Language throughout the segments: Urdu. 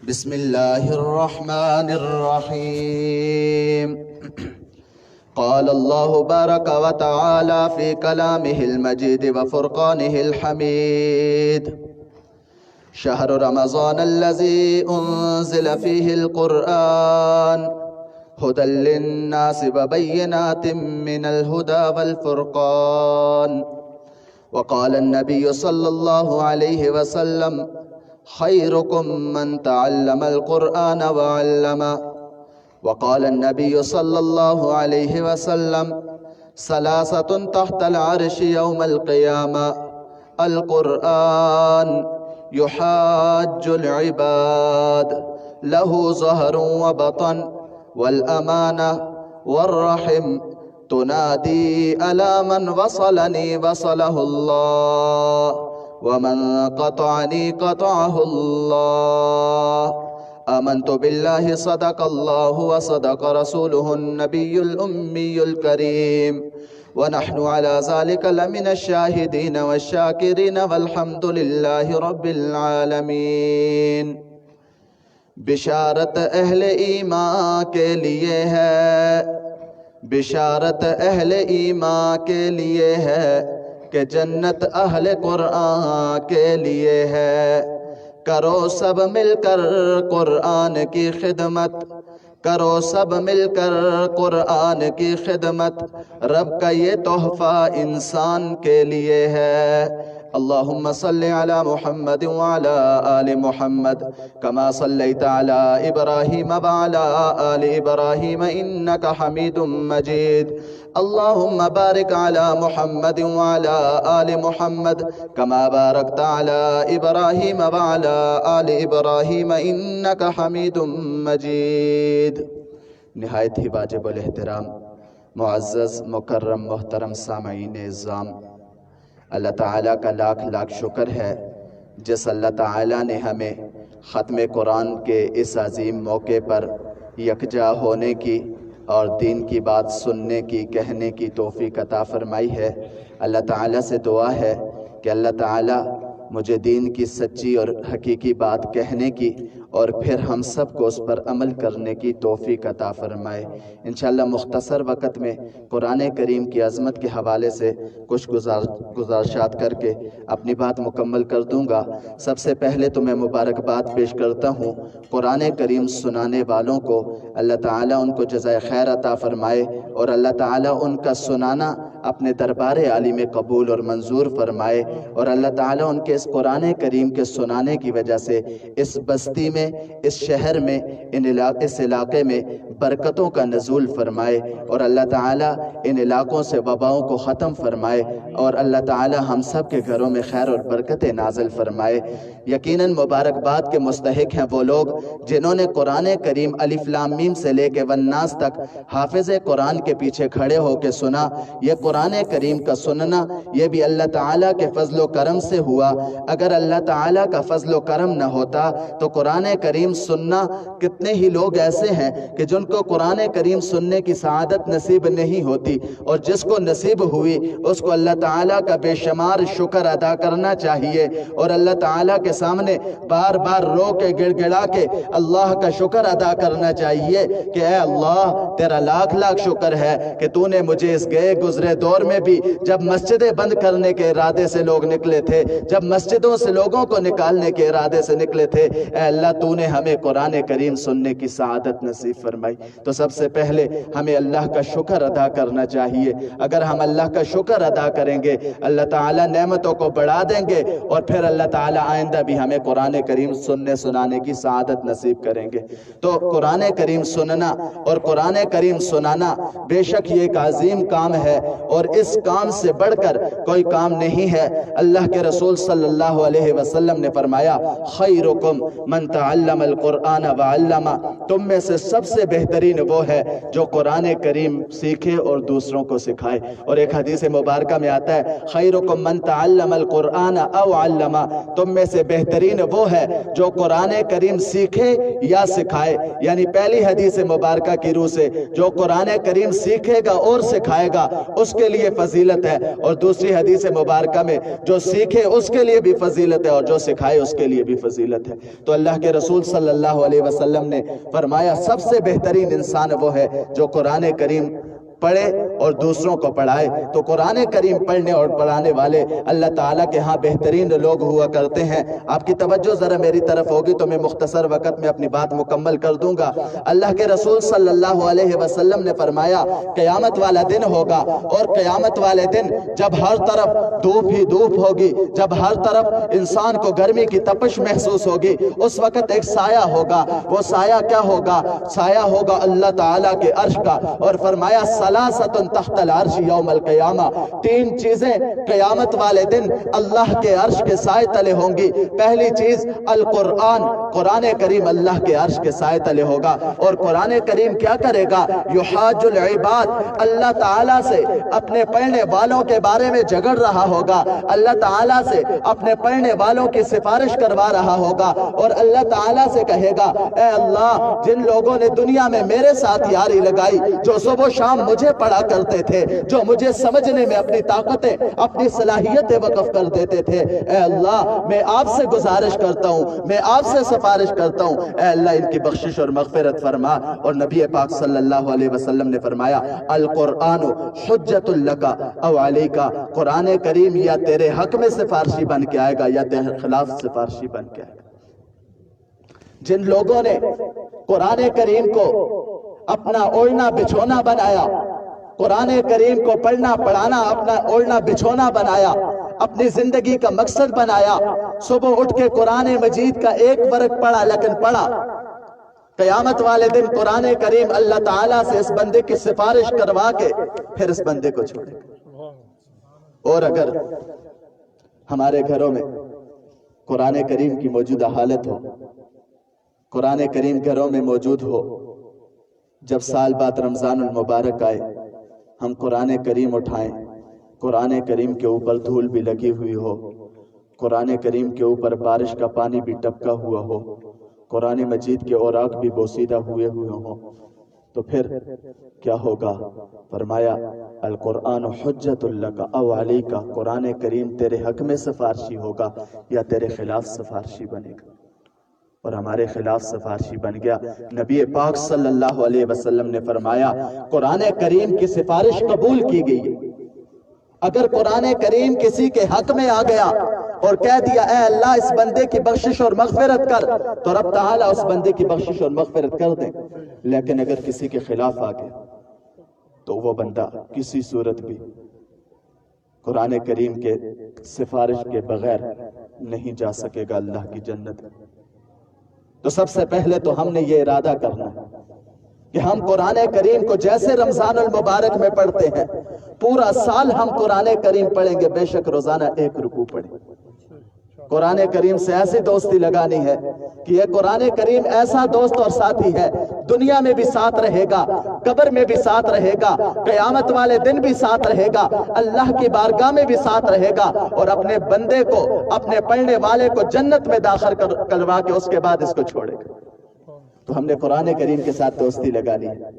بسم الله الرحمن الرحيم. قال الله بارك وتعالى في كلامه المجيد وفرقانه الحميد: شهر رمضان الذي أنزل فيه القرآن هدى للناس وبينات من الهدى والفرقان. وقال النبي صلى الله عليه وسلم: خيركم من تعلم القرآن وعلمه. وقال النبي صلى الله عليه وسلم: ثلاثة تحت العرش يوم القيامة: القرآن يحاج العباد له ظهر وبطن، والأمانة والرحم تنادي ألا من وصلني وصله الله، ومن قطعني قطعه الله. آمنت بالله صدق الله وصدق رسوله النبي الأمي الكريم، ونحن على ذلك لمن الشاهدين والشاكرين، والحمد لله رب العالمین. بشارت اہل ایمان کے لیے ہے، بشارت اہل ایمان کے لیے ہے کہ جنت اہل قرآن کے لیے ہے. کرو سب مل کر قرآن کی خدمت، کرو سب مل کر قرآن کی خدمت، رب کا یہ تحفہ انسان کے لیے ہے. اللہم صل علی محمد وعلی آل محمد کما صلیت علی ابراہیم وعلی آل ابراہیم انکا حمید مجید. اللہم بارک علی محمد وعلی آل محمد کما بارکت علی ابراہیم وعلی آل ابراہیم انکا حمید مجید. نہایت ہی واجب الاحترام معزز مکرم محترم سامعین اعظام، اللہ تعالیٰ کا لاکھ لاکھ شکر ہے جس اللہ تعالیٰ نے ہمیں ختم قرآن کے اس عظیم موقع پر یکجا ہونے کی اور دین کی بات سننے کی، کہنے کی توفیق عطا فرمائی ہے. اللہ تعالیٰ سے دعا ہے کہ اللہ تعالیٰ مجھے دین کی سچی اور حقیقی بات کہنے کی اور پھر ہم سب کو اس پر عمل کرنے کی توفیق عطا فرمائے. انشاءاللہ مختصر وقت میں قرآن کریم کی عظمت کے حوالے سے کچھ گزارشات کر کے اپنی بات مکمل کر دوں گا. سب سے پہلے تو میں مبارکباد پیش کرتا ہوں قرآن کریم سنانے والوں کو. اللہ تعالیٰ ان کو جزائے خیر عطا فرمائے اور اللہ تعالیٰ ان کا سنانا اپنے دربار عالی میں قبول اور منظور فرمائے، اور اللہ تعالیٰ ان کے اس قرآن کریم کے سنانے کی وجہ سے اس بستی میں، اس شہر میں، اس علاقے میں برکتوں کا نزول فرمائے، اور اللہ تعالیٰ ان علاقوں سے وباؤں کو ختم فرمائے، اور اللہ تعالیٰ ہم سب کے گھروں میں خیر اور برکتیں نازل فرمائے. یقیناً مبارکباد کے مستحق ہیں وہ لوگ جنہوں نے قرآن کریم الف لام میم سے لے کے والناس تک حافظ قرآن کے پیچھے کھڑے ہو کے سنا. یہ قرآن کریم کا سننا یہ بھی اللہ تعالیٰ کے فضل و کرم سے ہوا. اگر اللہ تعالیٰ کا فضل و کرم نہ ہوتا تو قرآن کریم سننا، کتنے ہی لوگ ایسے ہیں کہ جن کو قرآن کریم سننے کی سعادت نصیب نہیں ہوتی، اور جس کو نصیب ہوئی اس کو اللہ تعالیٰ کا بے شمار شکر ادا کرنا چاہیے، اور اللہ تعالیٰ کے سامنے بار بار رو کے گڑ گڑا کے اللہ کا شکر ادا کرنا چاہیے کہ اے اللہ تیرا لاکھ لاکھ شکر ہے کہ تو نے مجھے اس گئے گزرے دور میں بھی، جب مسجدیں بند کرنے کے ارادے سے لوگ نکلے تھے، جب مسجدوں سے لوگوں کو نکالنے کے ارادے سے نکلے تھے، اے اللہ تو نے ہمیں قرآن کریم سننے کی سعادت نصیب فرمائی. تو سب سے پہلے ہمیں اللہ کا شکر ادا کرنا چاہیے. اگر ہم اللہ کا شکر ادا کریں گے اللہ تعالیٰ نعمتوں کو بڑھا دیں گے، اور پھر اللہ تعالیٰ آئندہ بھی ہمیں قرآن کریم سننے سنانے کی سعادت نصیب کریں گے. تو قرآن کریم سننا اور قرآن کریم سنانا بے شک یہ ایک عظیم کام ہے، اور اس کام سے بڑھ کر کوئی کام نہیں ہے. اللہ کے رسول صلی اللہ علیہ وسلم نے فرمایا: خیرکم من تعلم القرآن وعلمہ، تم میں سے سب سے بہتر بہترین وہ ہے جو قرآن کریم سیکھے اور دوسروں کو سکھائے۔ اور ایک حدیث مبارکہ میں آتا ہے خیرکم من تعلم القرآن او علما، تم میں سے بہترین وہ ہے جو قرآن کریم سیکھے یا سکھائے۔ یعنی پہلی حدیث مبارکہ کی روح سے جو قرآن کریم سیکھے گا اور سکھائے گا اس کے لیے فضیلت ہے، اور دوسری حدیث مبارکہ میں جو سیکھے اس کے لیے بھی فضیلت ہے اور جو سکھائے اس کے لیے بھی فضیلت ہے۔ تو اللہ کے رسول صلی اللہ علیہ وسلم نے فرمایا سب سے بہترین انسان وہ ہے جو قرآن کریم پڑھے اور دوسروں کو پڑھائے۔ تو قرآن کریم پڑھنے اور پڑھانے والے اللہ تعالیٰ کے ہاں بہترین لوگ ہوا کرتے ہیں۔ آپ کی توجہ ذرا میری طرف ہوگی تو میں مختصر وقت میں اپنی بات مکمل کر دوں گا۔ اللہ کے رسول صلی اللہ علیہ وسلم نے فرمایا قیامت والا دن ہوگا، اور قیامت والے دن جب ہر طرف دھوپ ہی دھوپ ہوگی، جب ہر طرف انسان کو گرمی کی تپش محسوس ہوگی، اس وقت ایک سایہ ہوگا۔ وہ سایہ کیا ہوگا؟ سایہ ہوگا اللہ تعالیٰ کے عرش کا، اور فرمایا ثلاثۃ تحت العرش یوم القیامہ، تین چیزیں قیامت والے دن اللہ کے عرش کے سائے تلے ہوں گی۔ پہلی چیز القرآن، قرآن کریم اللہ کے عرش کے سائے تلے ہوگا، اور قرآن کریم کیا کرے گا؟ یحاج العباد، اللہ تعالیٰ سے اپنے پڑھنے والوں کے بارے میں جھگڑ رہا ہوگا، اللہ تعالیٰ سے اپنے پڑھنے والوں کی سفارش کروا رہا ہوگا، اور اللہ تعالیٰ سے کہے گا اے اللہ جن لوگوں نے دنیا میں میرے ساتھ یاری لگائی، جو صبح و شام مجھے پڑھا کرتے تھے، جو مجھے سمجھنے میں اپنی طاقتیں اپنی صلاحیتیں وقف کر دیتے تھے، اے اللہ میں آپ سے گزارش کرتا ہوں، میں آپ سے سفارش کرتا ہوں، اے اللہ ان کی بخشش اور مغفرت فرما۔ اور نبی پاک صلی اللہ علیہ وسلم نے فرمایا القرآن حجت لک او علیک، قرآن کریم یا تیرے حق میں سفارشی بن کے آئے گا یا تیرے خلاف سفارشی بن کے آئے گا۔ جن لوگوں نے قرآن کریم کو اپنا اوڑھنا بچھونا بنایا، قرآن کریم کو پڑھنا پڑھانا اپنا اوڑھنا بچھونا بنایا، اپنی زندگی کا مقصد بنایا، صبح اٹھ کے قرآن مجید کا ایک ورق پڑھا لیکن پڑھا، قیامت والے دن قرآن کریم اللہ تعالیٰ سے اس بندے کی سفارش کروا کے پھر اس بندے کو چھوڑے گا۔ اور اگر ہمارے گھروں میں قرآن کریم کی موجودہ حالت ہو، قرآن کریم گھروں میں موجود ہو، جب سال بعد رمضان المبارک آئے ہم قرآن کریم اٹھائیں، قرآن کریم کے اوپر دھول بھی لگی ہوئی ہو، قرآن کریم کے اوپر بارش کا پانی بھی ٹپکا ہوا ہو، قرآن مجید کے اوراق بھی بوسیدہ ہوئے ہوں، تو پھر کیا ہوگا؟ فرمایا القرآن حجت لک او علیک، قرآن کریم تیرے حق میں سفارشی ہوگا یا تیرے خلاف سفارشی بنے گا۔ اور ہمارے خلاف سفارشی بن گیا۔ نبی پاک صلی اللہ علیہ وسلم نے فرمایا قرآن کریم کی سفارش قبول کی گئی۔ اگر قرآن کریم کسی کے حق میں آ گیا اور کہہ دیا اے اللہ اس بندے کی بخشش اور مغفرت کر، تو رب تعالیٰ اس بندے کی بخشش اور مغفرت کر دے۔ لیکن اگر کسی کے خلاف آ گیا تو وہ بندہ کسی صورت بھی قرآن کریم کے سفارش کے بغیر نہیں جا سکے گا اللہ کی جنت۔ تو سب سے پہلے تو ہم نے یہ ارادہ کرنا ہے کہ ہم قرآن کریم کو جیسے رمضان المبارک میں پڑھتے ہیں پورا سال ہم قرآن کریم پڑھیں گے، بے شک روزانہ ایک رکوع پڑھیں گے۔ قرآن کریم سے ایسی دوستی لگانی ہے کہ یہ قرآن کریم ایسا دوست اور ساتھی ہے، دنیا میں بھی ساتھ رہے گا، قبر میں بھی ساتھ رہے گا، قیامت والے دن بھی ساتھ رہے گا، اللہ کی بارگاہ میں بھی ساتھ رہے گا، اور اپنے بندے کو اپنے پڑھنے والے کو جنت میں داخل کروا کے اس کے بعد اس کو چھوڑے گا۔ تو ہم نے قرآن کریم کے ساتھ دوستی لگانی ہے۔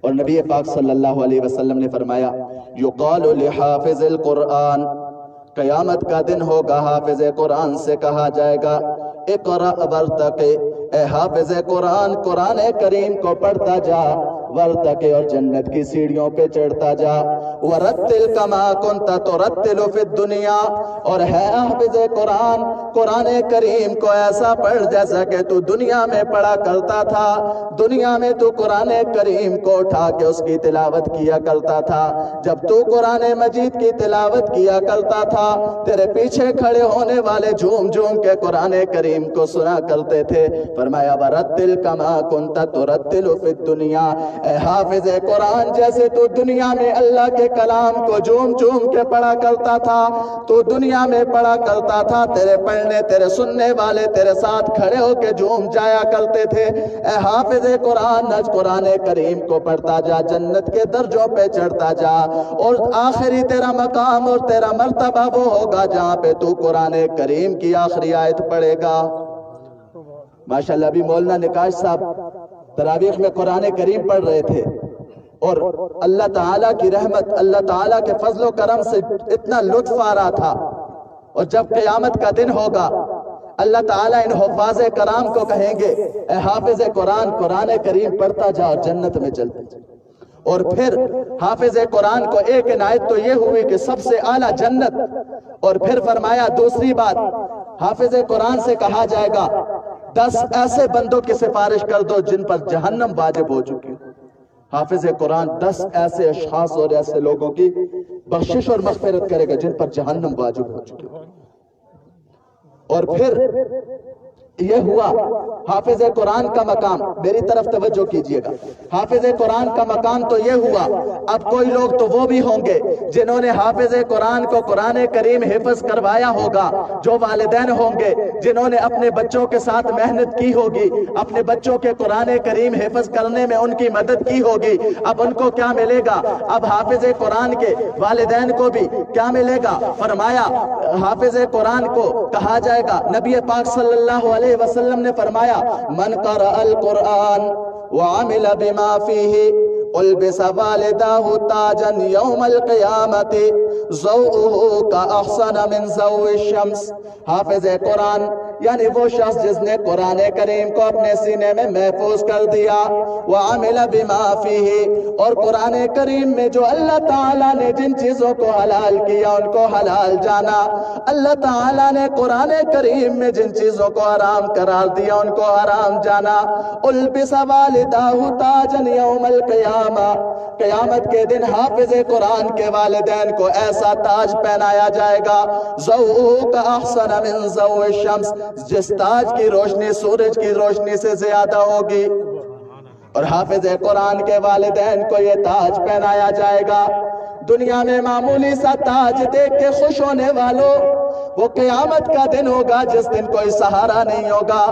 اور نبی پاک صلی اللہ علیہ وسلم نے فرمایا یقال لحافظ القرآن، قیامت کا دن ہوگا حافظ قرآن سے کہا جائے گا اقرأ ورتقِ، اے حافظ قرآن قرآن کریم کو پڑھتا جا، ورتقِ اور جنت کی سیڑھیوں پہ چڑھتا جا، ورتل کما کنت ترتل فی الدنیا، اور ہے حافظ قرآن قرآن کریم کو ایسا پڑھ جیسا کہ تو دنیا میں پڑھا کرتا تھا، دنیا میں تو قرآن کریم کو اٹھا کے اس کی تلاوت کیا کرتا تھا، جب تو قرآن مجید کی تلاوت کیا کرتا تھا تیرے پیچھے کھڑے ہونے والے جھوم جھوم کے قرآن کریم کو سنا کرتے تھے۔ فرمایا ورتل کما کنت ترتل فی الدنیا، اے حافظ قرآن جیسے تو دنیا میں اللہ کے کلام کو جھوم جھوم کے پڑھا کرتا تھا، تو دنیا میں پڑھا کرتا تھا، تیرے پڑھنے تیرے سننے والے تیرے ساتھ کھڑے ہو کے جھوم جایا کرتے تھے۔ اے حافظ قرآن، آج قرآن کریم کو پڑھتا جا، جنت کے درجوں پہ چڑھتا جا، اور آخری تیرا مقام اور تیرا مرتبہ وہ ہوگا جہاں پہ تو قرآن کریم کی آخری آیت پڑھے گا۔ ماشاءاللہ ابھی مولانا نکاش صاحب تراویح میں قرآن کریم پڑھ رہے تھے، اور اللہ تعالیٰ کی رحمت، اللہ تعالیٰ کے فضل و کرم سے اتنا لطف آ رہا تھا۔ اور جب قیامت کا دن ہوگا، اللہ تعالیٰ ان حفاظ کرام کو کہیں گے اے حافظ قرآن، قرآن کریم پڑھتا جا اور جنت میں چلتے جا۔ اور پھر حافظ قرآن کو ایک عنایت تو یہ ہوئی کہ سب سے اعلیٰ جنت، اور پھر فرمایا دوسری بات، حافظ قرآن سے کہا جائے گا 10 ایسے بندوں کی سفارش کر دو جن پر جہنم واجب ہو چکی۔ حافظ قرآن 10 ایسے اشخاص اور ایسے لوگوں کی بخشش اور مغفرت کرے گا جن پر جہنم واجب ہو چکی۔ اور پھر یہ ہوا حافظ قرآن کا مقام، میری طرف توجہ کیجئے گا، حافظ قرآن کا مقام تو یہ ہوا۔ اب کوئی لوگ تو وہ بھی ہوں گے جنہوں نے حافظ قرآن کو قرآن کریم حفظ کروایا ہوگا، جو والدین ہوں گے جنہوں نے اپنے بچوں کے ساتھ محنت کی ہوگی، اپنے بچوں کے قرآن کریم حفظ کرنے میں ان کی مدد کی ہوگی۔ اب ان کو کیا ملے گا؟ اب حافظ قرآن کے والدین کو بھی کیا ملے گا؟ فرمایا حافظ قرآن کو کہا جائے گا، نبی پاک صلی اللہ علیہ وسلم نے فرمایا من قرأ القرآن وعمل بما فيه البس والداه تاجا يوم القيامة ضوءه كأحسن من ضوء الشمس۔ حافظ قرآن یعنی وہ شخص جس نے قرآن کریم کو اپنے سینے میں محفوظ کر دیا، وعمل بما فيه، اور قرآن کریم میں جو اللہ تعالیٰ نے جن چیزوں کو حلال کیا ان کو حلال جانا، اللہ تعالیٰ نے قرآن کریم میں جن چیزوں کو حرام قرار دیا ان کو حرام جانا، البس والداه تاجا یوم القیامہ، قیامت کے دن حافظ قرآن کے والدین کو ایسا تاج پہنایا جائے گا، ضوءه كأحسن من ضوء الشمس، جس تاج کی روشنی سورج کی روشنی سے زیادہ ہوگی۔ اور حافظ قرآن کے والدین کو یہ تاج پہنایا جائے گا۔ دنیا میں معمولی سا تاج دیکھ کے خوش ہونے والوں، وہ قیامت کا دن ہوگا جس دن کوئی سہارا نہیں ہوگا،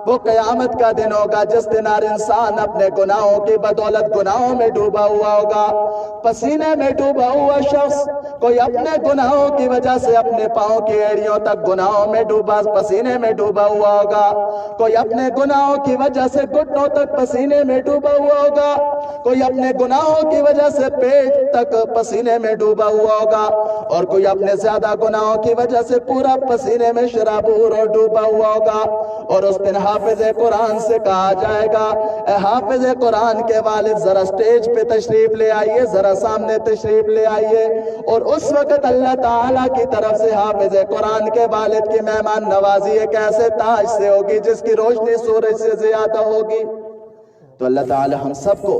وہ قیامت کا دن ہوگا جس دن ہر انسان اپنے گناہوں کی بدولت گناہوں میں ڈوبا ہوا ہوگا۔ پسینے میں ڈوبا ہوا شخص کوئی اپنے گناہوں کی وجہ سے اپنے پاؤں کی ایڑیوں تک گناہوں میں ڈوبا، پسینے میں ڈوبا ہوا ہوگا، کوئی اپنے گناہوں کی وجہ سے گھٹنوں تک پسینے میں ڈوبا ہوا ہوگا، کوئی اپنے گناہوں کی وجہ سے پیٹ تک پسینے میں ڈوبا ہوا ہوگا، اور کوئی اپنے زیادہ گناہوں کی وجہ سے پورا پسینے میں شرابور اور ڈوبا ہوا ہوگا۔ اور اس دن حافظ قرآن سے کہا جائے گا اے حافظ قرآن کے والد ذرا سٹیج پہ تشریف لے آئیے، ذرا سامنے تشریف لے آئیے۔ اور اس وقت اللہ تعالیٰ کی طرف سے حافظ قرآن کے والد کی مہمان نوازی ایک ایسے تاج سے ہوگی جس کی روشنی سورج سے زیادہ ہوگی۔ تو اللہ تعالی ہم سب کو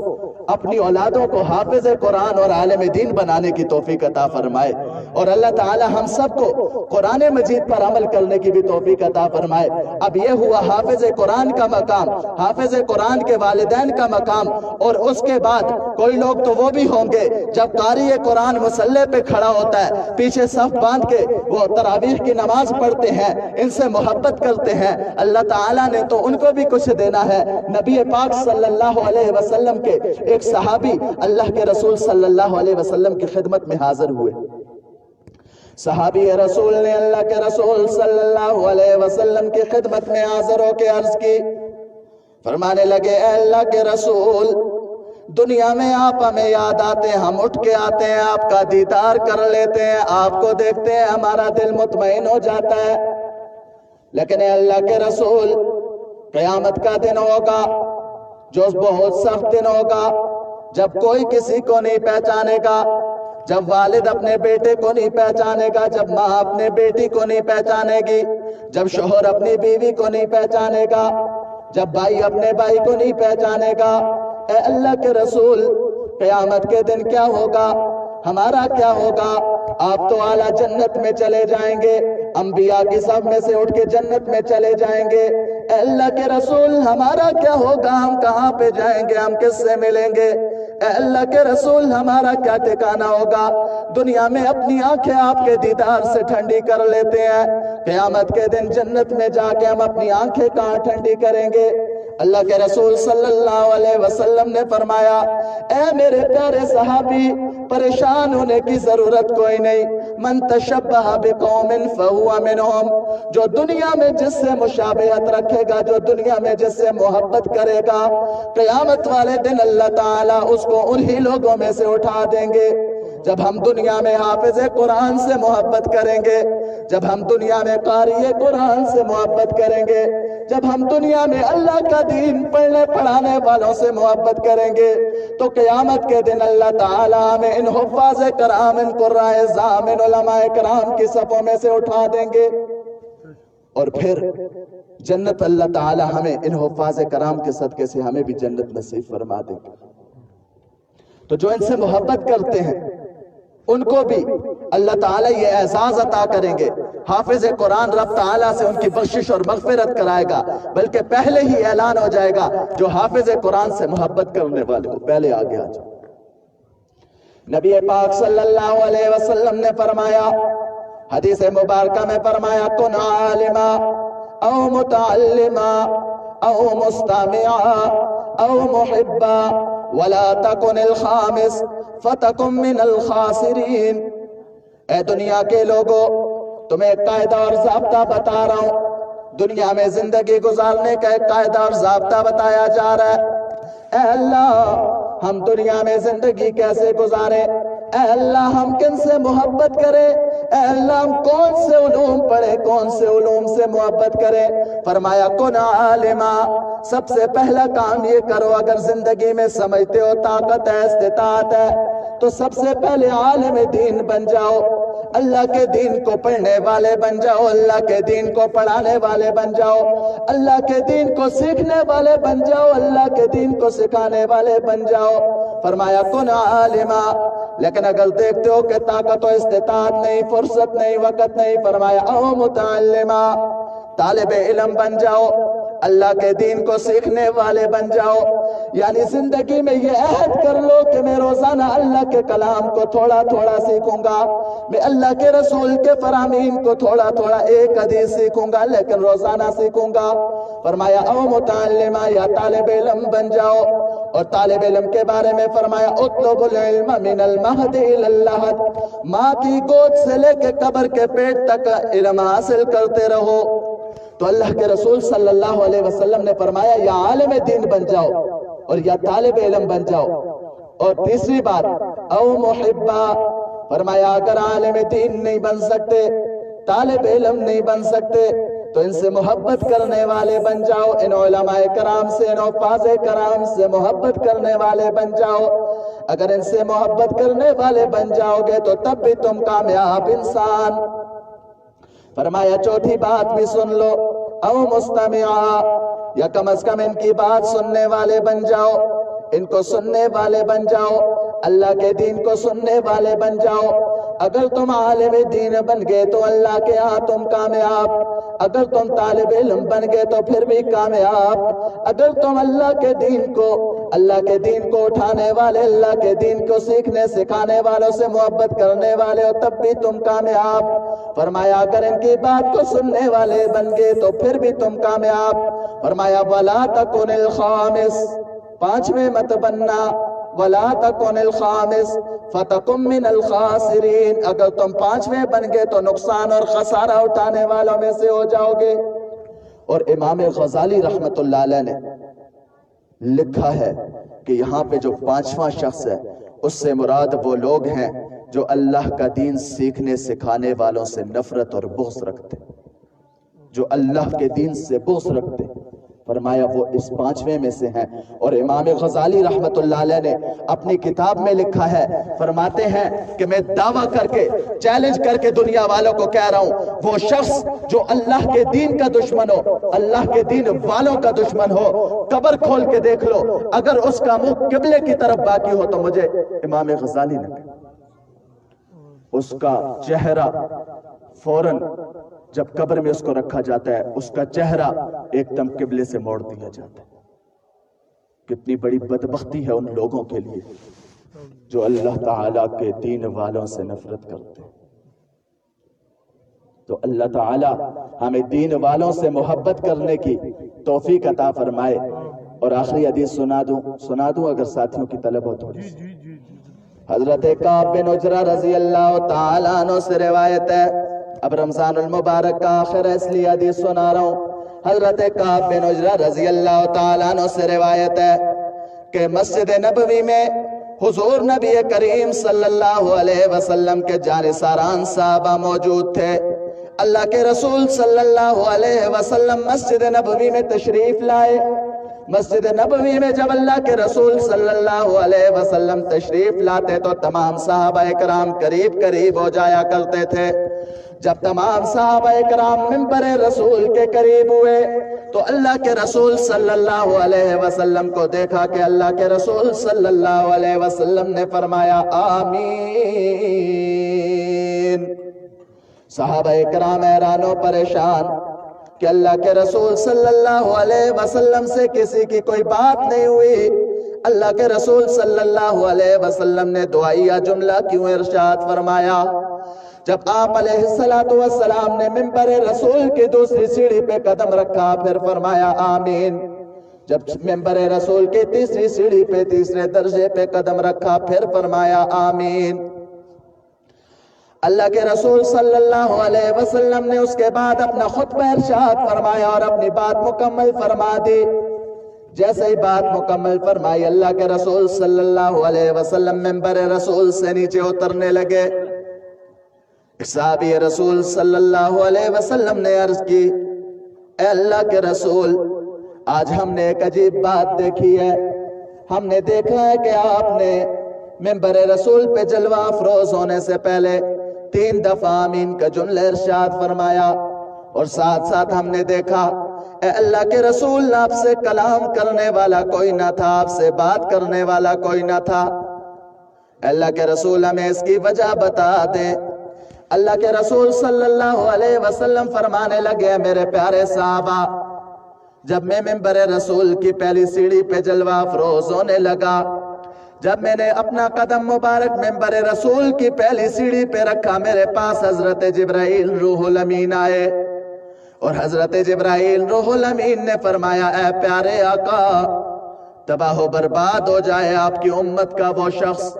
اپنی اولادوں کو حافظ قرآن اور عالم دین بنانے کی توفیق عطا فرمائے، اور اللہ تعالی ہم سب کو قرآن مجید پر عمل کرنے کی بھی توفیق عطا فرمائے۔ اب یہ ہوا حافظ قرآن کا مقام، حافظ قرآن کے والدین کا مقام۔ اور اس کے بعد کوئی لوگ تو وہ بھی ہوں گے جب قاری قرآن مصلی پہ کھڑا ہوتا ہے، پیچھے صف باندھ کے وہ تراویح کی نماز پڑھتے ہیں، ان سے محبت کرتے ہیں، اللہ تعالیٰ نے تو ان کو بھی کچھ دینا ہے۔ نبی پاک صلی اللہ علیہ وسلم کے ایک صحابی اللہ کے رسول صلی اللہ علیہ وسلم کی خدمت میں حاضر ہوئے۔ صحابی رسول نے اللہ کے رسول صلی اللہ علیہ وسلم کی خدمت میں حاضر ہو کے عرض کی، فرمانے لگے اے اللہ کے رسول، دنیا میں آپ ہمیں یاد آتے ہیں، ہم اٹھ کے آتے ہیں، آپ کا دیدار کر لیتے ہیں، آپ کو دیکھتے ہیں، ہمارا دل مطمئن ہو جاتا ہے، لیکن اے اللہ کے رسول قیامت کا دن ہوگا جو بہت سخت دن ہوگا، جب کوئی کسی کو نہیں پہچانے گا، جب والد اپنے بیٹے کو نہیں پہچانے گا، جب ماں اپنے بیٹی کو نہیں پہچانے گی، جب شوہر اپنی بیوی کو نہیں پہچانے گا، جب بھائی اپنے بھائی کو نہیں پہچانے گا۔ اے اللہ کے رسول قیامت کے دن کیا ہوگا، ہمارا کیا ہوگا؟ آپ تو اعلیٰ جنت میں چلے جائیں گے، انبیاء کی صف میں سے اٹھ کے جنت میں چلے جائیں گے، اے اللہ کے رسول ہمارا کیا ہوگا، ہم کہاں پہ جائیں گے، ہم کس سے ملیں گے؟ اے اللہ کے رسول ہمارا کیا ٹھکانہ ہوگا؟ دنیا میں اپنی آنکھیں آپ کے دیدار سے ٹھنڈی کر لیتے ہیں، قیامت کے دن جنت میں جا کے ہم اپنی آنکھیں کہاں ٹھنڈی کریں گے؟ اللہ کے رسول صلی اللہ علیہ وسلم نے فرمایا، اے میرے پیارے صحابی، پریشان ہونے کی ضرورت کوئی نہیں، من تشبہ بقوم فہو منہم، جو دنیا میں جس سے مشابہت رکھے گا، جو دنیا میں جس سے محبت کرے گا، قیامت والے دن اللہ تعالیٰ اس کو انہی لوگوں میں سے اٹھا دیں گے۔ جب ہم دنیا میں حافظ قرآن سے محبت کریں گے، جب ہم دنیا میں قاری قرآن سے محبت کریں گے، جب ہم دنیا میں اللہ کا دین پڑھنے پڑھانے والوں سے محبت کریں گے، تو قیامت کے دن اللہ تعالیٰ ہمیں ان حفاظ کرام، ان قرائے اعظام، ان علماء کرام کی صفوں میں سے اٹھا دیں گے، اور پھر جنت اللہ تعالیٰ ہمیں ان حفاظ کرام کے صدقے سے ہمیں بھی جنت نصیب فرما دیں گے۔ تو جو ان سے محبت کرتے ہیں ان کو بھی اللہ تعالیٰ یہ اعزاز عطا کریں گے۔ حافظ قرآن رب تعالیٰ سے ان کی بخشش اور مغفرت کرائے گا، بلکہ پہلے ہی اعلان ہو جائے گا جو حافظ قرآن سے محبت کرنے والے کو پہلے آگے آ جائے۔ نبی پاک صلی اللہ علیہ وسلم نے فرمایا، حدیث مبارکہ میں فرمایا، کن عالما او متعلما او مستمعا او محبا ولا تکن الخامس فتکن من الخاسرین۔ اے دنیا کے لوگوں، تمہیں ایک قاعدہ اور ضابطہ بتا رہا ہوں، دنیا میں زندگی گزارنے کا ایک قاعدہ اور ضابطہ بتایا جا رہا ہے۔ اے اللہ، ہم دنیا میں زندگی کیسے گزاریں؟ اے اللہ، ہم کن سے محبت کریں؟ اے اللہ، ہم کون سے علوم پڑھیں، کون سے علوم سے محبت کریں؟ فرمایا، کن عالما، سب سے پہلا کام یہ کرو، اگر زندگی میں سمجھتے ہو طاقت ہے، استطاعت ہے، تو سب سے پہلے عالم دین بن جاؤ، اللہ کے دین کو پڑھنے والے بن جاؤ، اللہ کے دین کو پڑھانے والے بن جاؤ، اللہ کے دین کو سیکھنے والے بن جاؤ، اللہ کے دین کو سکھانے والے بن جاؤ۔ فرمایا، کن عالما، لیکن اگر دیکھتے ہو کہ طاقت و استطاعت نہیں، فرصت نہیں، وقت نہیں، فرمایا او متعلما، طالب علم بن جاؤ، اللہ کے دین کو سیکھنے والے بن جاؤ۔ یعنی زندگی میں یہ عہد کر لو کہ میں روزانہ اللہ کے کلام کو تھوڑا تھوڑا سیکھوں گا، میں اللہ کے رسول کے فرامین کو تھوڑا تھوڑا ایک حدیث سیکھوں گا، لیکن روزانہ سیکھوں گا۔ فرمایا او متعلما، یا طالب علم بن جاؤ۔ اور طالب علم کے بارے میں فرمایا، اطلب العلم من المہد الی اللحد، ماں کی گود سے لے کے قبر کے پیٹ تک علم حاصل کرتے رہو۔ تو اللہ کے رسول صلی اللہ علیہ وسلم نے فرمایا، یا عالم دین بن جاؤ اور یا طالب علم بن جاؤ۔ اور تیسری بات، او محبا، فرمایا اگر عالم دین نہیں بن سکتے، طالب علم نہیں بن سکتے، تو ان سے محبت کرنے والے بن جاؤ، ان علماء کرام سے، ان حفاظ کرام سے محبت کرنے والے بن جاؤ۔ اگر ان سے محبت کرنے والے بن جاؤ گے تو تب بھی تم کامیاب انسان۔ فرمایا چوتھی بات بھی سن لو، او مستمعا، یا کم از کم ان کی بات سننے والے بن جاؤ، ان کو سننے والے بن جاؤ، اللہ کے دین کو سننے والے بن جاؤ۔ اگر تم عالم دین بن گئے تو اللہ کے ہاں تم کامیاب، اگر تم طالب علم بن گئے تو پھر بھی کامیاب، اگر تم اللہ کے دین کو اٹھانے والے، اللہ کے دین کو سیکھنے سکھانے والوں سے محبت کرنے والے ہو تب بھی تم کامیاب۔ فرمایا اگر ان کی بات کو سننے والے بن گئے تو پھر بھی تم کامیاب۔ فرمایا وَلَا تَكُنِ الْخَامِسِ، پانچویں مت بننا، وَلَا تَكُنِ الْخَامِسِ فَتَكُن مِّنَ الْخَاسِرِينَ، اگر تم پانچویں بن گئے تو نقصان اور خسارہ اٹھانے والوں میں سے ہو جاؤ گے۔ اور امام غزالی رحمت اللہ علیہ نے لکھا ہے کہ یہاں پہ جو پانچواں شخص ہے اس سے مراد وہ لوگ ہیں جو اللہ کا دین سیکھنے سکھانے والوں سے نفرت اور بغض رکھتے، جو اللہ کے دین سے بغض رکھتے، فرمایا وہ اس پانچویں میں سے ہیں۔ اور امام غزالی رحمت اللہ علیہ نے اپنی کتاب میں لکھا ہے، فرماتے ہیں کہ میں دعویٰ کر کے چیلنج کر کے دنیا والوں کو کہہ رہا ہوں، وہ شخص جو اللہ کے دین کا دشمن ہو، اللہ کے دین والوں کا دشمن ہو، قبر کھول کے دیکھ لو، اگر اس کا منہ قبلے کی طرف باقی ہو تو مجھے امام غزالی نے کہا اس کا چہرہ فوراً جب قبر میں اس کو رکھا جاتا ہے اس کا چہرہ ایک دم قبلے سے موڑ دیا جاتا ہے۔ کتنی بڑی بدبختی ہے ان لوگوں کے لیے جو اللہ تعالیٰ کے دین والوں سے نفرت کرتے ہیں۔ تو اللہ تعالیٰ ہمیں دین والوں سے محبت کرنے کی توفیق عطا فرمائے۔ اور آخری حدیث سنا دوں اگر ساتھیوں کی طلب ہو تھوڑی سی۔ حضرت کعب بن عجرہ رضی اللہ تعالیٰ عنہ سے روایت ہے، اب رمضان المبارک کا آخر ہے اس لیے حدیث سنا رہا ہوں۔ حضرت کعب بن عجرہ رضی اللہ تعالیٰ عنہ سے روایت ہے کہ مسجد نبوی میں حضور نبی کریم صلی اللہ علیہ وسلم کے جانثاران صحابہ موجود تھے۔ اللہ کے رسول صلی اللہ علیہ وسلم مسجد نبوی میں تشریف لائے۔ مسجد نبوی میں جب اللہ کے رسول صلی اللہ علیہ وسلم تشریف لاتے تو تمام صحابہ اکرام قریب قریب ہو جایا کرتے تھے۔ جب تمام صحابہ اکرام منبر رسول کے قریب ہوئے تو اللہ کے رسول صلی اللہ علیہ وسلم کو دیکھا کہ اللہ کے رسول صلی اللہ علیہ وسلم نے فرمایا آمین۔ صحابہ اکرام حیران و پریشان کہ اللہ کے رسول صلی اللہ علیہ وسلم سے کسی کی کوئی بات نہیں ہوئی۔ اللہ کے رسول صلی اللہ علیہ وسلم نے دعائیہ جملہ کیوں ارشاد فرمایا؟ جب آپ علیہ السلام نے منبر رسول کی دوسری سیڑھی پہ قدم رکھا پھر فرمایا آمین۔ جب منبر رسول کی تیسری سیڑھی پہ تیسرے درجے پہ قدم رکھا پھر فرمایا آمین۔ اللہ کے رسول صلی اللہ علیہ وسلم نے اس کے بعد اپنا خطبہ ارشاد فرمایا اور اپنی بات مکمل فرما دی۔ جیسے ہی بات مکمل فرمائی اللہ کے رسول صلی اللہ علیہ وسلم منبر رسول سے نیچے اترنے لگے۔ صحابی رسول صلی اللہ علیہ وسلم نے عرض کی اے اللہ کے رسول آج ہم نے ایک عجیب بات دیکھی ہے۔ ہم نے دیکھا ہے کہ آپ نے منبر رسول پہ جلوہ افروز ہونے سے پہلے 3 دفعہ آمین کا جملہ ارشاد فرمایا، اور ساتھ ساتھ ہم نے دیکھا اے اللہ کے رسول آپ سے کلام کرنے والا کوئی نہ تھا، آپ سے بات کرنے والا کوئی نہ تھا۔ اے اللہ کے رسول ہمیں اس کی وجہ بتا دیں۔ اللہ کے رسول صلی اللہ علیہ وسلم فرمانے لگے میرے پیارے صحابہ جب میں منبر رسول کی پہلی سیڑھی پہ جلوہ افروز ہونے لگا، جب میں نے اپنا قدم مبارک منبر رسول کی پہلی سیڑھی پہ رکھا میرے پاس حضرت جبرائیل روح الامین آئے، اور حضرت جبرائیل روح الامین نے فرمایا اے پیارے آقا تباہ و برباد ہو جائے آپ کی امت کا وہ شخص،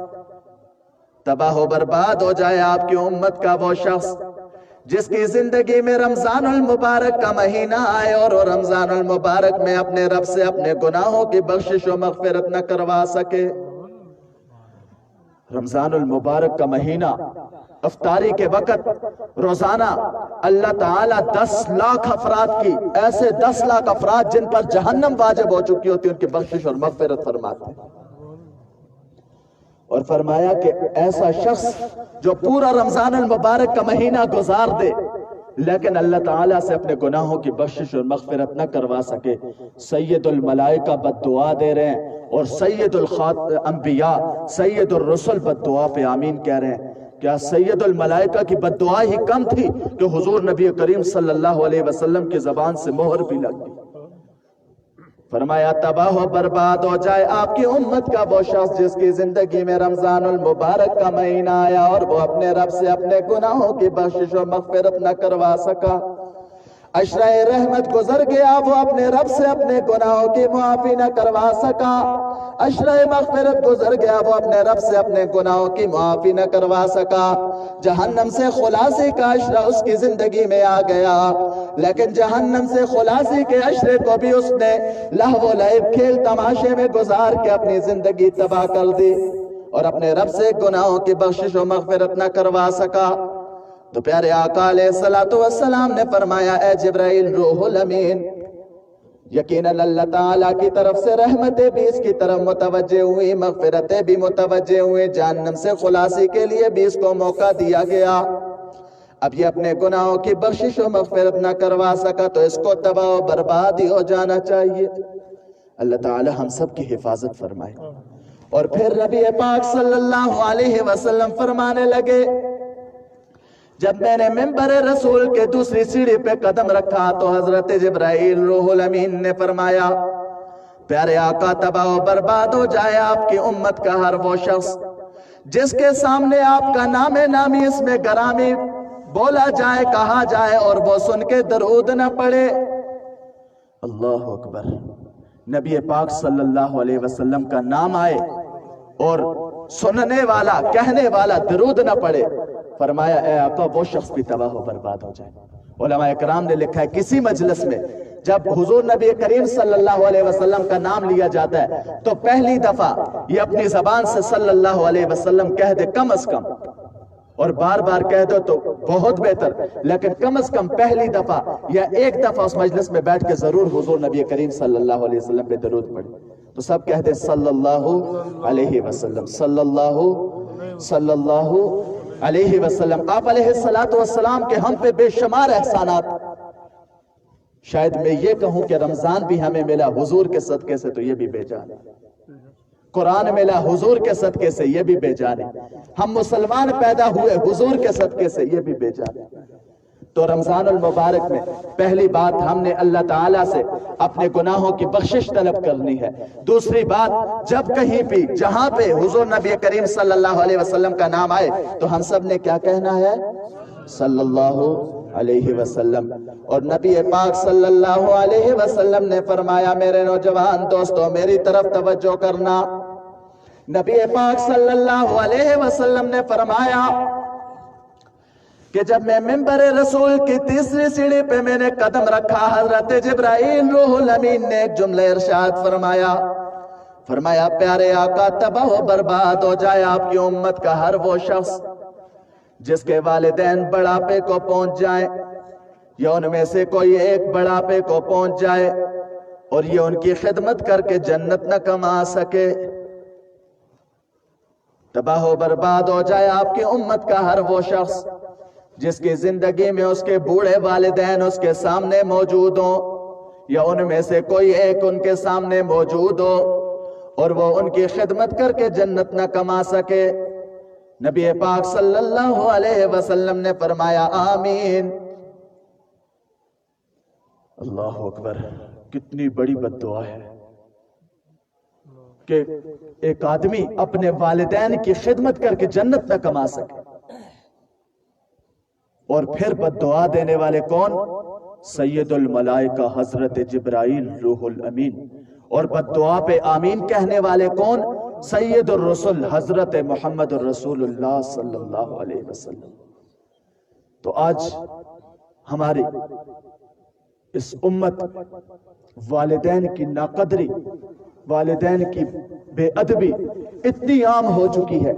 تباہ و برباد ہو جائے آپ کی امت کا وہ شخص جس کی زندگی میں رمضان المبارک کا مہینہ آئے اور وہ رمضان المبارک میں اپنے رب سے اپنے گناہوں کی بخشش و مغفرت نہ کروا سکے۔ رمضان المبارک کا مہینہ افطاری کے وقت روزانہ اللہ تعالیٰ 10 لاکھ افراد کی ایسے 10 لاکھ افراد جن پر جہنم واجب ہو چکی ہوتی ان کی بخشش اور مغفرت فرماتے ہیں، اور فرمایا کہ ایسا شخص جو پورا رمضان المبارک کا مہینہ گزار دے لیکن اللہ تعالیٰ سے اپنے گناہوں کی بخشش اور مغفرت نہ کروا سکے، سید الملائکہ بد دعا دے رہے ہیں اور سید الانبیاء سید الرسل بد دعا پہ آمین کہہ رہے ہیں۔ کیا سید الملائکہ کی بد دعا ہی کم تھی کہ حضور نبی کریم صلی اللہ علیہ وسلم کی زبان سے مہر بھی لگ گئی؟ فرمایا تباہ و برباد ہو جائے آپ کی امت کا وہ شخص جس کی زندگی میں رمضان المبارک کا مہینہ آیا اور وہ اپنے رب سے اپنے گناہوں کی بخشش اور مغفرت نہ کروا سکا۔ عشرہ رحمت گزر گیا وہ اپنے رب سے اپنے گناہوں کی معافی نہ کروا سکا۔ عشرہ مغفرت گزر گیا وہ اپنے رب سے اپنے گناہوں کی معافی نہ کروا سکا۔ جہنم سے خلاصی کا عشرہ اس کی زندگی میں آ گیا، لیکن جہنم سے خلاصی کے عشرے کو بھی اس نے لہو و لعب کھیل تماشے میں گزار کے اپنی زندگی تباہ کر دی اور اپنے رب سے گناہوں کی بخشش و مغفرت نہ کروا سکا۔ تو پیارے آقا علیہ السلام نے فرمایا اے جبرائیل روح الامین یقیناً اللہ تعالیٰ کی طرف سے رحمتیں بھی اس کی طرف متوجہ ہوئی، مغفرتیں بھی متوجہ ہوئی، جہنم سے خلاصی کے لیے بھی اس کو موقع دیا گیا۔ اب یہ اپنے گناہوں کی بخشش و مغفرت نہ کروا سکا تو اس کو تباہ و برباد ہی ہو جانا چاہیے۔ اللہ تعالیٰ ہم سب کی حفاظت فرمائے۔ اور پھر نبی پاک صلی اللہ علیہ وسلم فرمانے لگے جب میں نے منبر رسول کے دوسری سیڑھی پہ قدم رکھا تو حضرت جبرائیل روح الامین نے فرمایا پیارے آقا تباہ و برباد ہو جائے آپ کی امت کا ہر وہ شخص جس کے سامنے آپ کا نام نامی اس میں گرامی بولا جائے کہا جائے اور وہ سن کے درود نہ پڑے۔ اللہ اکبر، نبی پاک صلی اللہ علیہ وسلم کا نام آئے اور سننے والا کہنے والا درود نہ پڑے، فرمایا اے آقا وہ شخص بھی تباہ و برباد ہو جائے۔ علماء اکرام نے لکھا ہے کسی مجلس میں جب حضور نبی کریم صلی اللہ علیہ وسلم کا نام لیا جاتا ہے تو پہلی دفعہ یہ اپنی زبان سے صلی اللہ علیہ وسلم کہہ دے کم از کم، اور بار بار کہہ دو تو بہت بہتر، لیکن کم از کم پہلی دفعہ یا ایک دفعہ اس مجلس میں بیٹھ کے ضرور حضور نبی کریم صلی اللہ علیہ وسلم پہ درود پڑھے۔ تو سب کہتے صلی اللہ علیہ وسلم، صلی اللہ علیہ وسلم۔ آپ علیہ السلام کے ہم پہ بے شمار احسانات، شاید میں یہ کہوں کہ رمضان بھی ہمیں ملا حضور کے صدقے سے تو یہ بھی بے جان ہے، قرآن ملا حضور کے صدقے سے یہ بھی بے جان ہے، ہم مسلمان پیدا ہوئے حضور کے صدقے سے یہ بھی بے جان ہے۔ تو رمضان المبارک میں پہلی بات ہم نے اللہ تعالیٰ سے اپنے گناہوں کی بخشش طلب کرنی ہے۔ دوسری بات، جب کہیں بھی جہاں پہ حضور نبی کریم صلی اللہ علیہ وسلم کا نام آئے تو ہم سب نے کیا کہنا ہے؟ صلی اللہ علیہ وسلم۔ اور نبی پاک صلی اللہ علیہ وسلم نے فرمایا میرے نوجوان دوستو میری طرف توجہ کرنا، نبی پاک صلی اللہ علیہ وسلم نے فرمایا کہ جب میں منبر رسول کی تیسری سیڑھی پہ میں نے قدم رکھا، حضرت جبرائیل روح الامین نے ایک جملہ ارشاد فرمایا پیارے آقا تباہ و برباد ہو جائے آپ کی امت کا ہر وہ شخص جس کے والدین بڑھاپے کو پہنچ جائیں یا ان میں سے کوئی ایک بڑھاپے کو پہنچ جائے اور یہ ان کی خدمت کر کے جنت نہ کما سکے، تباہ و برباد ہو جائے آپ کی امت کا ہر وہ شخص جس کی زندگی میں اس کے بوڑھے والدین اس کے سامنے موجود ہوں یا ان میں سے کوئی ایک ان کے سامنے موجود ہو اور وہ ان کی خدمت کر کے جنت نہ کما سکے۔ نبی پاک صلی اللہ علیہ وسلم نے فرمایا آمین۔ اللہ اکبر، کتنی بڑی بد دعا ہے کہ ایک آدمی اپنے والدین کی خدمت کر کے جنت نہ کما سکے، اور پھر بد دعا دینے والے کون؟ سید الملائکہ حضرت جبرائیل روح الامین، اور بد دعا پہ آمین کہنے والے کون؟ سید الرسل حضرت محمد الرسول اللہ صلی اللہ علیہ وسلم۔ تو آج ہماری اس امت والدین کی ناقدری، والدین کی بے ادبی اتنی عام ہو چکی ہے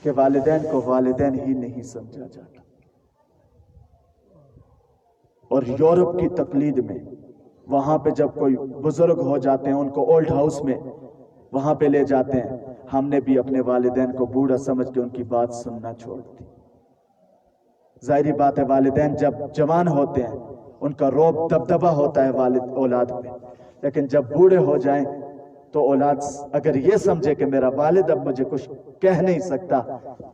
کہ والدین کو والدین ہی نہیں سمجھا جاتا۔ اور یورپ کی تقلید میں وہاں پہ جب کوئی بزرگ ہو جاتے ہیں ان کو اولڈ ہاؤس میں وہاں پہ لے جاتے ہیں، ہم نے بھی اپنے والدین کو بوڑھا سمجھ کے ان کی بات سننا چھوڑ دی۔ ظاہری بات ہے والدین جب جوان ہوتے ہیں ان کا روب دبدبہ ہوتا ہے والد اولاد پہ، لیکن جب بوڑھے ہو جائیں تو اولاد اگر یہ سمجھے کہ میرا والد اب مجھے کچھ کہہ نہیں سکتا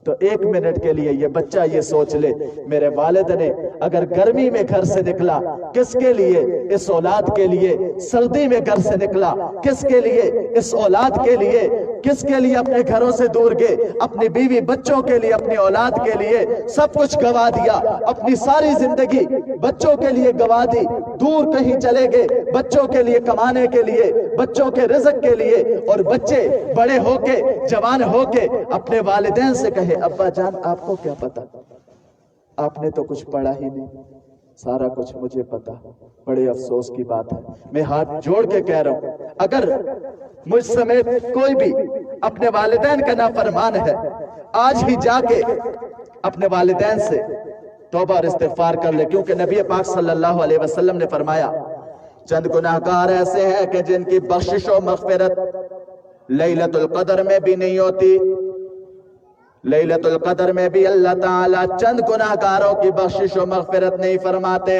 تو ایک منٹ کے لیے یہ بچہ یہ سوچ لے میرے والد نے اگر گرمی میں گھر سے نکلا کس کے لیے؟ اس اولاد کے لیے۔ سردی میں گھر سے نکلا کس کے لیے؟ اس اولاد کے لیے۔ کس کے لیے اپنے گھروں سے دور گئے؟ اپنی بیوی بچوں کے لیے، اپنی اولاد کے لیے۔ سب کچھ گوا دیا، اپنی ساری زندگی بچوں کے لیے گوا دی، دور کہیں چلے گئے بچوں کے لیے کمانے کے لیے، بچوں کے رزق کے لیے، اور بچے بڑے ہو کے جوان ہو کے اپنے والدین سے کہے ابا جان آپ کو کیا پتا، آپ نے تو کچھ پڑھا ہی نہیں، سارا کچھ مجھے پتا۔ بڑے افسوس کی بات ہے، میں ہاتھ جوڑ کے کہہ رہا ہوں اگر مجھ سمیت کوئی بھی اپنے والدین کا نافرمان ہے آج ہی جا کے اپنے والدین سے توبہ اور استغفار کر لے، کیونکہ نبی پاک صلی اللہ علیہ وسلم نے فرمایا چند گناہگار ایسے ہیں کہ جن کی بخشش و مغفرت لیلۃ القدر میں بھی نہیں ہوتی۔ لیلۃ القدر میں بھی اللہ تعالیٰ چند گناہگاروں کی بخشش و مغفرت نہیں فرماتے،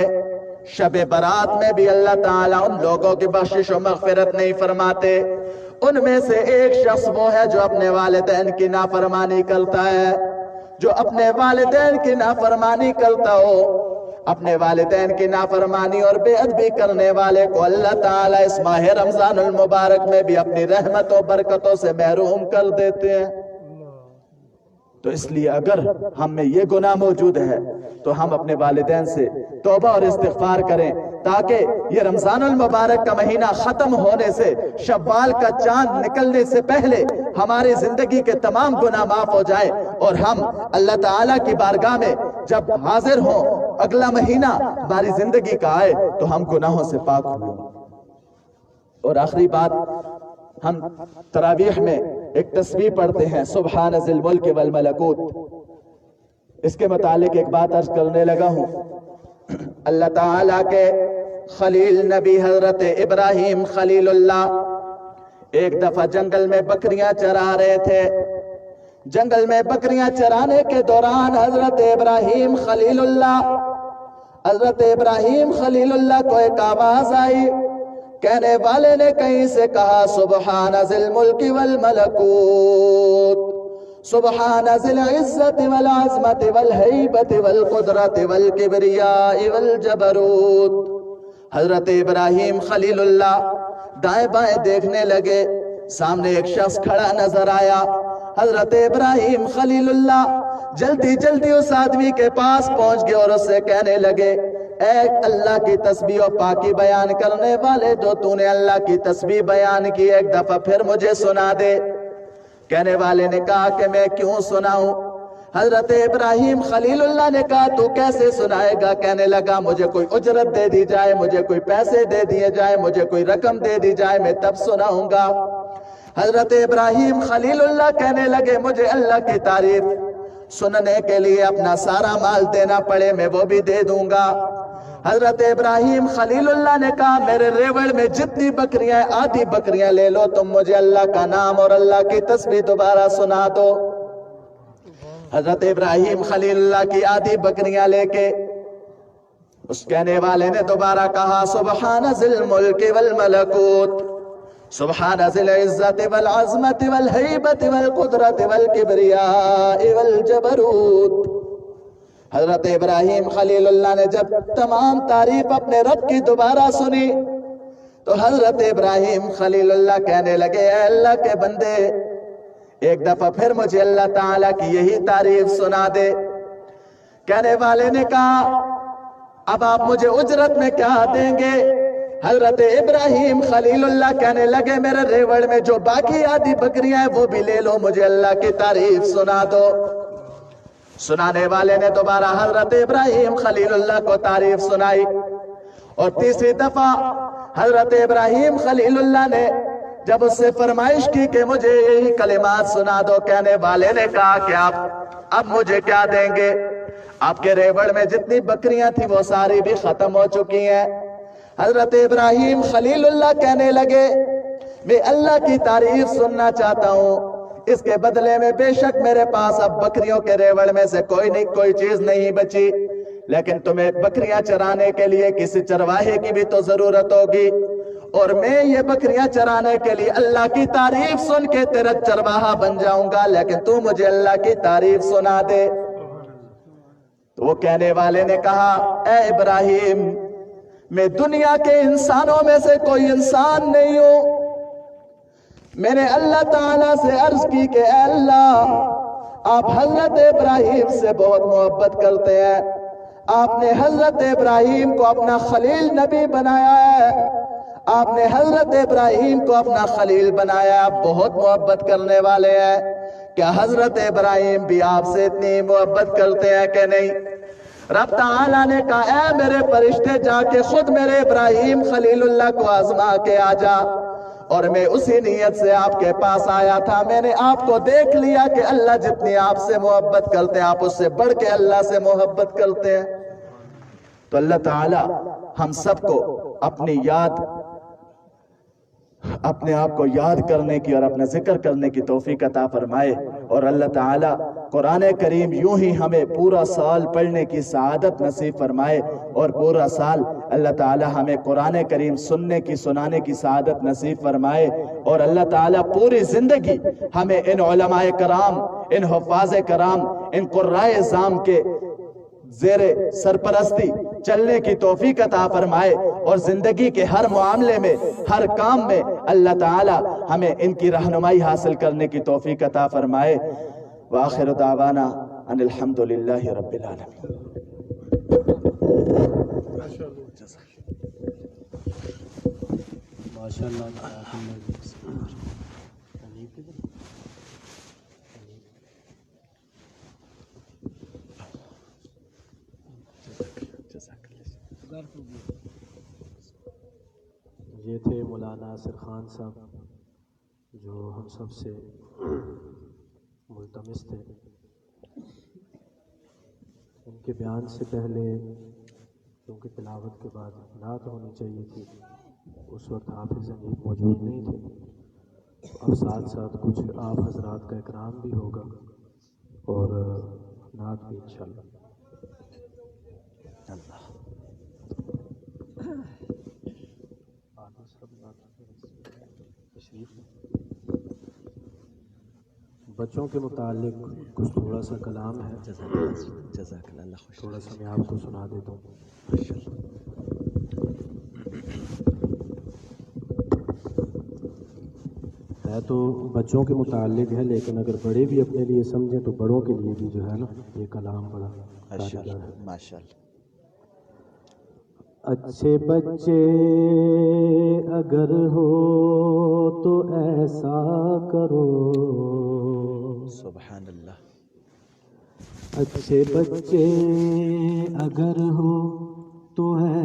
شب برات میں بھی اللہ تعالیٰ ان لوگوں کی بخشش و مغفرت نہیں فرماتے۔ ان میں سے ایک شخص وہ ہے جو اپنے والدین کی نافرمانی کرتا ہے، جو اپنے والدین کی نافرمانی کرتا ہو۔ اپنے والدین کی نافرمانی اور بے ادبی کرنے والے کو اللہ تعالیٰ اس ماہ رمضان المبارک میں بھی اپنی رحمت و برکتوں سے محروم کر دیتے ہیں۔ تو اس لیے اگر ہم میں یہ گناہ موجود ہے تو ہم اپنے والدین سے توبہ اور استغفار کریں، تاکہ یہ رمضان المبارک کا مہینہ ختم ہونے سے، شوال کا چاند نکلنے سے پہلے ہماری زندگی کے تمام گناہ معاف ہو جائے، اور ہم اللہ تعالیٰ کی بارگاہ میں جب حاضر ہوں، اگلا مہینہ ہماری زندگی کا آئے تو ہم گناہوں سے پاک ہوں۔ اور آخری بات، ہم تراویح میں ایک تسبیح پڑھتے ہیں، سبحان ذی الملک والملکوت۔ اس کے متعلق ایک بات عرض کرنے لگا ہوں۔ اللہ تعالیٰ کے خلیل نبی حضرت ابراہیم خلیل اللہ ایک دفعہ جنگل میں بکریاں چرا رہے تھے۔ جنگل میں بکریاں چرانے کے دوران حضرت ابراہیم خلیل اللہ کو ایک آواز آئی۔ کہنے والے نے کہیں سے کہا، سبحان ذی الملک والملکوت، سبحان ذی العزت والعظمت والہیبت والقدرت والکبریاء والجبروت۔ حضرت ابراہیم خلیل اللہ دائیں بائیں دیکھنے لگے، سامنے ایک شخص کھڑا نظر آیا۔ حضرت ابراہیم خلیل اللہ جلدی جلدی اس آدمی کے پاس پہنچ گئے اور اس سے کہنے لگے، اے اللہ کی تسبیح و پاکی بیان کرنے والے، جو تو نے اللہ کی تسبیح بیان کی ایک دفعہ پھر مجھے سنا دے۔ کہنے والے نے کہا کہ میں کیوں سناؤں؟ حضرت ابراہیم خلیل اللہ نے کہا، تو کیسے سنائے گا؟ کہنے لگا، مجھے کوئی اجرت دے دی جائے، مجھے کوئی پیسے دے دیے جائے، مجھے کوئی رقم دے دی جائے، میں تب سناؤں گا۔ حضرت ابراہیم خلیل اللہ کہنے لگے، مجھے اللہ کی تعریف سننے کے لیے اپنا سارا مال دینا پڑے میں وہ بھی دے دوں گا۔ حضرت ابراہیم خلیل اللہ نے کہا، میرے ریوڑ میں جتنی بکریاں، آدھی بکریاں لے لو، تم مجھے اللہ کا نام اور اللہ کی تسبیح دوبارہ سنا دو۔ حضرت ابراہیم خلیل اللہ کی آدھی بکریاں لے کے اس کہنے والے نے دوبارہ کہا، سبحان ذی الملک والملکوت، سبحان ذی العزت والعظمت والہیبت والقدرت والکبریاء والجبروت۔ حضرت ابراہیم خلیل اللہ نے جب تمام تعریف اپنے رب کی دوبارہ سنی تو حضرت ابراہیم خلیل اللہ کہنے لگے، اے اللہ کے بندے، ایک دفعہ پھر مجھے اللہ تعالیٰ کی یہی تعریف سنا دے۔ کہنے والے نے کہا، اب آپ مجھے اجرت میں کیا دیں گے؟ حضرت ابراہیم خلیل اللہ کہنے لگے، میرے ریوڑ میں جو باقی آدھی بکریاں ہیں وہ بھی لے لو، مجھے اللہ کی تعریف سنا دو۔ سنانے والے نے دوبارہ حضرت ابراہیم خلیل اللہ کو تعریف سنائی، اور تیسری دفعہ حضرت ابراہیم خلیل اللہ نے جب اس سے فرمائش کی کہ مجھے یہی کلمات سنا دو، کہنے والے نے کہا کہ آپ اب مجھے کیا دیں گے؟ آپ کے ریوڑ میں جتنی بکریاں تھی وہ ساری بھی ختم ہو چکی ہیں۔ حضرت ابراہیم خلیل اللہ کہنے لگے، میں اللہ کی تعریف سننا چاہتا ہوں، اس کے بدلے میں بے شک میرے پاس اب بکریوں کے ریوڑ میں سے کوئی چیز نہیں بچی، لیکن تمہیں بکریاں چرانے کے لیے کسی چرواہے کی بھی تو ضرورت ہوگی، اور میں یہ بکریاں چرانے کے لیے اللہ کی تعریف سن کے تیرا چرواہا بن جاؤں گا، لیکن تو مجھے اللہ کی تعریف سنا دے۔ تو وہ کہنے والے نے کہا، اے ابراہیم، میں دنیا کے انسانوں میں سے کوئی انسان نہیں ہوں۔ میں نے اللہ تعالیٰ سے عرض کی کہ اے اللہ، آپ حضرت ابراہیم سے بہت محبت کرتے ہیں، آپ نے حضرت ابراہیم کو اپنا خلیل نبی بنایا ہے، آپ نے حضرت ابراہیم کو اپنا خلیل بنایا، آپ بہت محبت کرنے والے ہیں، کیا حضرت ابراہیم بھی آپ سے اتنی محبت کرتے ہیں کہ نہیں؟ رب تعالیٰ نے کہا، اے میرے فرشتے، جا کے خود میرے ابراہیم خلیل اللہ کو آزما کے آ جا، اور میں اسی نیت سے آپ کے پاس آیا تھا، میں نے آپ کو دیکھ لیا کہ اللہ جتنی آپ سے محبت کرتے ہیں آپ اس سے بڑھ کے اللہ سے محبت کرتے ہیں۔ تو اللہ تعالیٰ ہم سب کو اپنے آپ کو یاد کرنے کی اور اپنا ذکر کرنے کی توفیق عطا فرمائے، اور اللہ تعالیٰ قرآن کریم یوں ہی ہمیں پورا سال پڑھنے کی سعادت نصیب فرمائے، اور پورا سال اللہ تعالیٰ ہمیں قرآن کریم سننے کی سنانے کی سعادت نصیب فرمائے، اور اللہ تعالیٰ پوری زندگی ہمیں ان علماء کرام، ان حفاظ کرام، ان قرائے اعظام کے زیر سرپرستی چلنے کی توفیق عطا فرمائے، اور زندگی کے ہر معاملے میں، ہر کام میں اللہ تعالی ہمیں ان کی رہنمائی حاصل کرنے کی توفیق عطا فرمائے۔ وآخر دعوانا ان الحمدللہ رب العالمین۔ یہ تھے مولانا ناصر خان صاحب، جو ہم سب سے ملتمس تھے۔ ان کے بیان سے پہلے کیونکہ تلاوت کے بعد نعت ہونی چاہیے تھی، اس وقت حافظ امید موجود نہیں تھے، اور ساتھ ساتھ کچھ آپ حضرات کا اکرام بھی ہوگا اور نعت بھی انشاءاللہ۔ بچوں کے متعلق کچھ تھوڑا سا کلام ہے، جزاک اللہ خوش۔ تھوڑا سا میں آپ کو سنا دیتا ہوں۔ ہے تو بچوں کے متعلق ہے، لیکن اگر بڑے بھی اپنے لیے سمجھیں تو بڑوں کے لیے بھی جو ہے نا یہ کلام بڑا کارگر ہے۔ ماشاءاللہ۔ اچھے بچے اگر ہو تو ایسا کرو، سبحان اللہ۔ اچھے بچے اگر ہو تو ہے